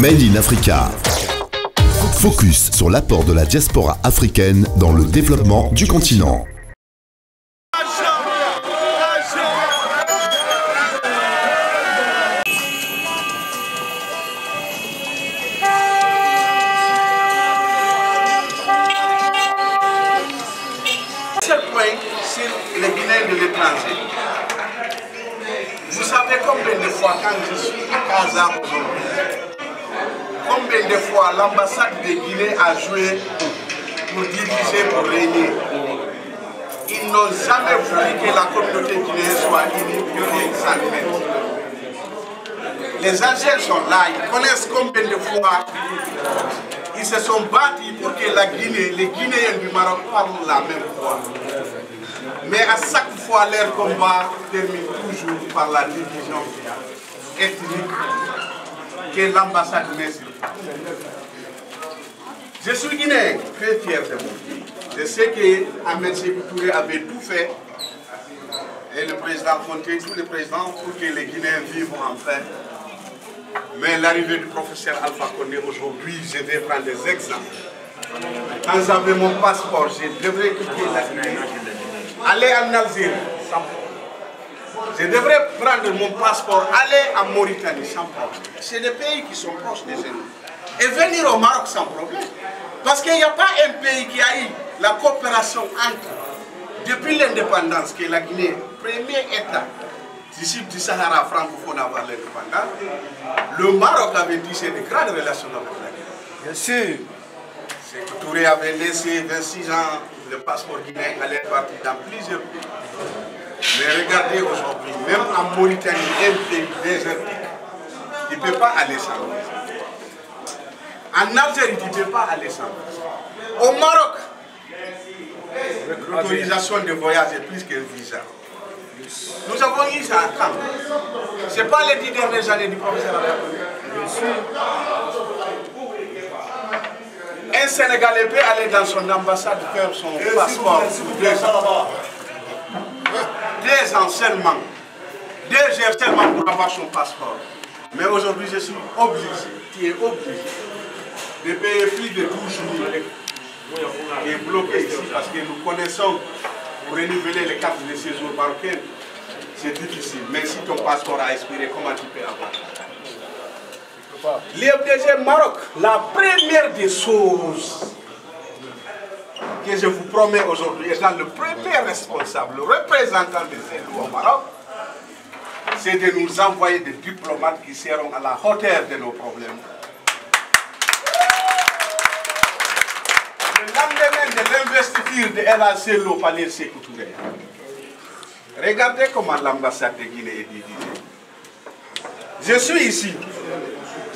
Made in Africa. Focus sur l'apport de la diaspora africaine dans le développement du continent. Seul point sur les Guinéens de l'étranger. Vous savez combien de fois quand je suis à Casa aujourd'hui, combien de fois l'ambassade de Guinée a joué pour diriger, pour régner. Ils n'ont jamais voulu que la communauté guinéenne soit unie pour les centimètres. Les Algériens sont là, ils connaissent combien de fois ils se sont battus pour que la Guinée, les Guinéens du Maroc parlent la même voix. Mais à chaque fois, leur combat termine toujours par la division ethnique que l'ambassade met sur place. Je suis guinéen, très fier de mon pays. Je sais que Ahmed Sékou Touré avait tout fait, et le président Conté, tous les présidents, pour que les Guinéens vivent en paix. Mais l'arrivée du professeur Alpha Condé aujourd'hui, je vais prendre des exemples. Quand j'avais mon passeport, je devrais quitter la Guinée, aller en Algérie sans problème. Je devrais prendre mon passeport, aller en Mauritanie sans problème. C'est des pays qui sont proches des ennemis. Et venir au Maroc sans problème. Parce qu'il n'y a pas un pays qui a eu la coopération entre, depuis l'indépendance, que la Guinée, premier État du Sahara francophone avant l'indépendance, le Maroc avait tissé de grandes relations avec la Guinée. Bien sûr. Sékou Touré avait laissé 26 ans le passeport guinéen aller partir dans plusieurs pays. Mais regardez aujourd'hui, même en Mauritanie, un pays désertique, il ne peut pas aller sans visa. En Algérie, il ne peut pas aller sans visa. Au Maroc, l'autorisation de voyage est plus qu'un visa. Nous avons eu ça à Caen. Ce n'est pas les 10 dernières années du professeur Alpha. Un Sénégalais peut aller dans son ambassade faire son passeport pour 2 ans. 2 ans seulement. 2 heures seulement pour avoir son passeport. Mais aujourd'hui, je suis obligé, tu es obligé de payer plus de 12 000 qui est bloqué ici parce que nous connaissons pour renouveler les cartes de séjour marocaines. C'est difficile. Mais si ton passeport a expiré, comment tu peux avoir? L'IFDG Maroc, la première des choses que je vous promets aujourd'hui, étant le premier responsable, le représentant des élus au Maroc, c'est de nous envoyer des diplomates qui seront à la hauteur de nos problèmes. Le lendemain de l'investiture de El Hassan au palais Sékou Touré, regardez comment l'ambassade de Guinée est divisée. Je suis ici.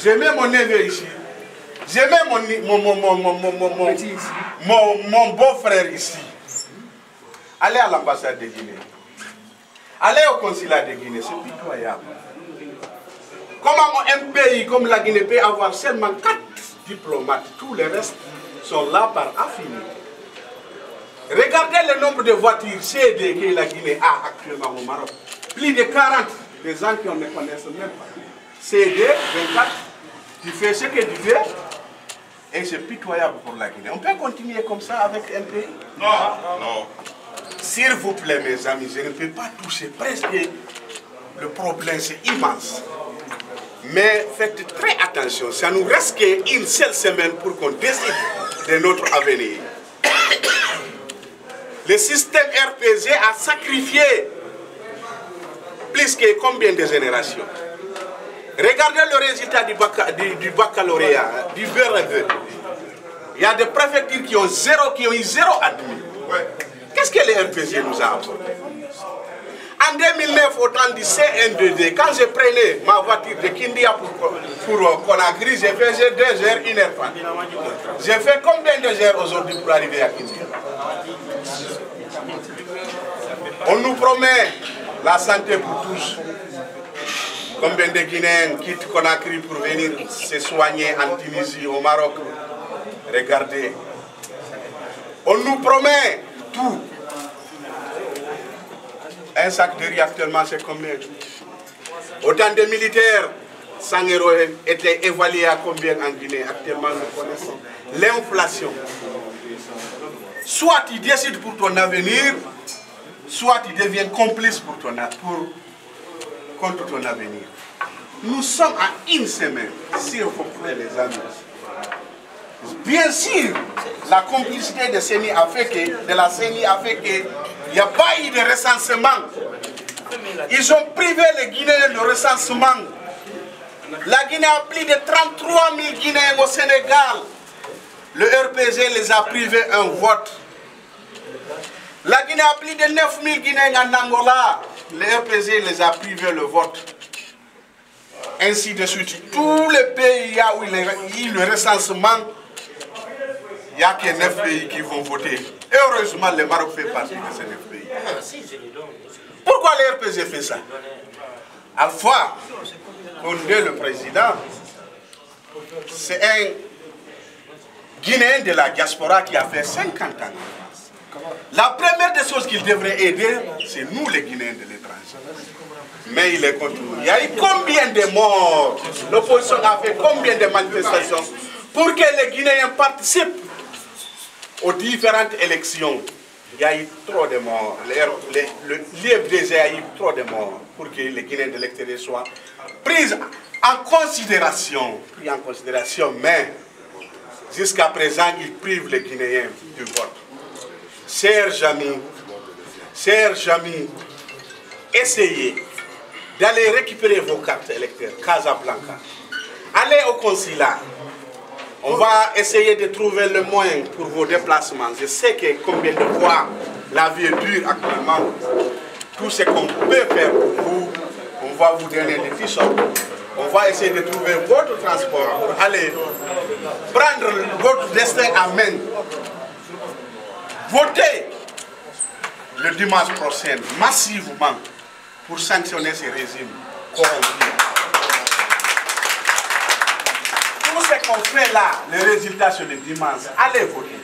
J'ai mis mon neveu ici. J'ai mis mon beau-frère ici. Allez à l'ambassade de Guinée. Allez au consulat de Guinée. C'est pitoyable. Comment un pays comme la Guinée peut avoir seulement 4 diplomates? Tous les restes sont là par affinité. Regardez le nombre de voitures CD que la Guinée a actuellement au Maroc. Plus de 40 des gens qui ne connaissent même pas. CD, 24, tu fais ce que tu fais et c'est pitoyable pour la Guinée. On peut continuer comme ça avec un pays? Non, non. S'il vous plaît, mes amis, je ne peux pas toucher presque. Le problème, c'est immense. Mais faites très attention, ça nous reste qu'une seule semaine pour qu'on décide de notre avenir. Le système RPG a sacrifié plus que combien de générations? Regardez le résultat du baccalauréat, du BRV. Il y a des préfectures qui ont eu zéro admis. Qu'est-ce que le RPG nous a apporté? En 2009, au temps du C1-2D, quand je prenais ma voiture de Kindia pour Conakry, j'ai fait 2 heures, 1h30. J'ai fait combien de heures aujourd'hui pour arriver à Kindia? On nous promet la santé pour tous. Combien de Guinéens quittent Conakry pour venir se soigner en Tunisie, au Maroc? Regardez. On nous promet tout. Un sac de riz actuellement, c'est combien? Autant de militaires 100 euros était évalué à combien en Guinée? Actuellement, nous connaissons l'inflation. Soit tu décides pour ton avenir, soit tu deviens complice contre ton avenir. Nous sommes à une semaine, s'il vous plaît les amis. Bien sûr, la complicité de la CENI a fait qu'il n'y a pas eu de recensement. Ils ont privé les Guinéens de recensement. La Guinée a plus de 33 000 Guinéens au Sénégal. Le RPG les a privés un vote. La Guinée a plus de 9 000 Guinéens en Angola. Le RPG les a privés le vote. Ainsi de suite. Tous les pays où il y a eu le recensement, il n'y a que 9 pays qui vont voter. Et heureusement, le Maroc fait partie de ces 9 pays. Pourquoi le RPG fait ça? Alpha Condé, le président, c'est un Guinéen de la diaspora qui a fait 50 ans. La première des choses qu'il devrait aider, c'est nous les Guinéens de l'étranger. Mais il est contre nous. Il y a eu combien de morts? L'opposition a fait combien de manifestations pour que les Guinéens participent aux différentes élections? Il y a eu trop de morts. L'IFDG a eu trop de morts pour que les Guinéens de l'extérieur soient pris en considération. Mais jusqu'à présent, ils privent les Guinéens du vote. Chers amis, essayez d'aller récupérer vos cartes électorales, Casablanca. Allez au consulat. On va essayer de trouver le moyen pour vos déplacements. Je sais que combien de fois la vie est dure actuellement. Tout ce qu'on peut faire pour vous, on va vous donner des t-shirts. On va essayer de trouver votre transport pour aller prendre votre destin à main. Votez le dimanche prochain massivement pour sanctionner ces régimes corrompus. Tout ce qu'on fait là, le résultat sur le dimanche, allez voter.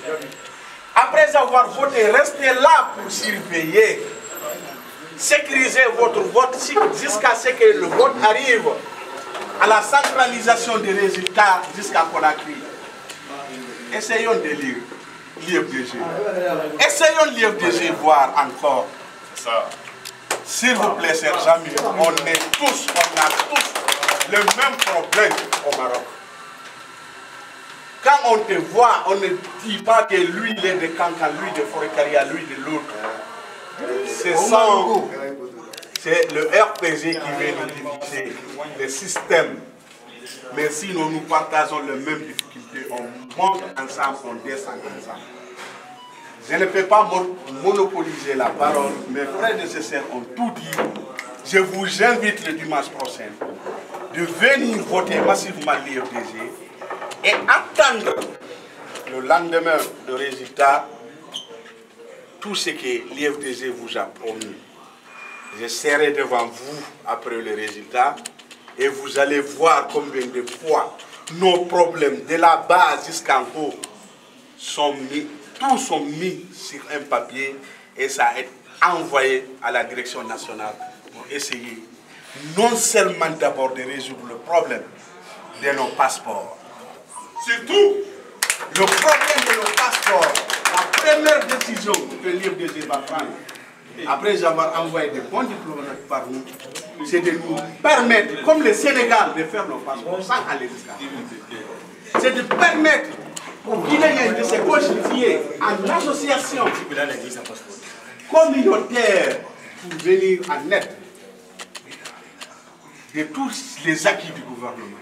Après avoir voté, restez là pour surveiller. Sécurisez votre vote jusqu'à ce que le vote arrive à la centralisation des résultats jusqu'à Conakry. Essayons de lire l'IFDG. Essayons l'IFDG voir encore. S'il vous plaît, chers amis, on a tous le même problème au Maroc. Quand on te voit, on ne dit pas que lui il est de Kankan, lui de Forekaria, lui de l'autre. C'est le RPG qui vient nous diviser, le système. Mais sinon, nous partageons les mêmes difficultés. On monte ensemble, on descend ensemble. Je ne peux pas monopoliser la parole, mes frères et sœurs ont tout dit. Je vous invite le dimanche prochain de venir voter massivement l'IFDG et attendre le lendemain de résultat tout ce que l'IFDG vous a promis. Je serai devant vous après le résultat et vous allez voir combien de fois nos problèmes de la base jusqu'en haut sont mis. Tous sont mis sur un papier et ça est envoyé à la direction nationale pour essayer non seulement d'abord de résoudre le problème de nos passeports. Surtout, le problème de nos passeports, la première décision que l'IFDG va prendre, après avoir envoyé des bons diplomates par nous, c'est de nous permettre, comme le Sénégal, de faire nos passeports sans aller jusqu'à là. C'est de permettre aux Guinéens de se constituer en association communautaire pour venir en aide de tous les acquis du gouvernement.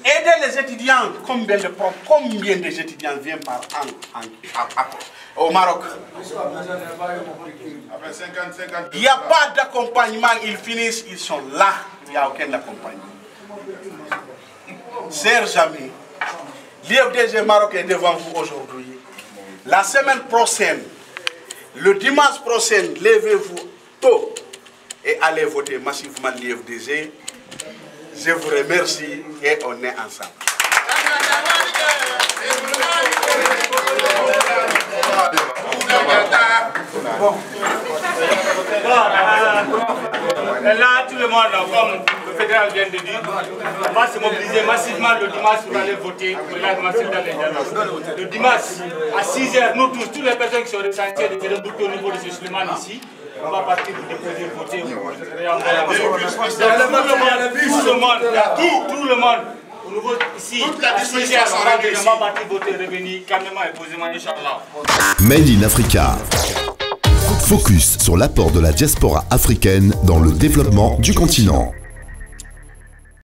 Aider les étudiants, combien des étudiants viennent par an au Maroc? Il n'y a pas d'accompagnement, ils finissent, ils sont là, il n'y a aucun accompagnement. Chers amis, l'IFDG Maroc est devant vous aujourd'hui. La semaine prochaine, le dimanche prochain, levez-vous tôt et allez voter massivement l'IFDG. Je vous remercie et on est ensemble. Là, tout le monde, comme fédéral vient de dire, on va se mobiliser massivement le dimanche pour aller voter pour la massive dans les dialogues. Le dimanche, à 6 h, nous tous, toutes les personnes qui sont recensées de faire au niveau de ce Suleiman ici, on va partir pour déposer voter. Tout le monde, au niveau ici, à 6 h, on va vraiment partir voter, revenir calmement et posément, Inch'Allah. Made in Africa. Focus sur l'apport de la diaspora africaine dans le développement du continent.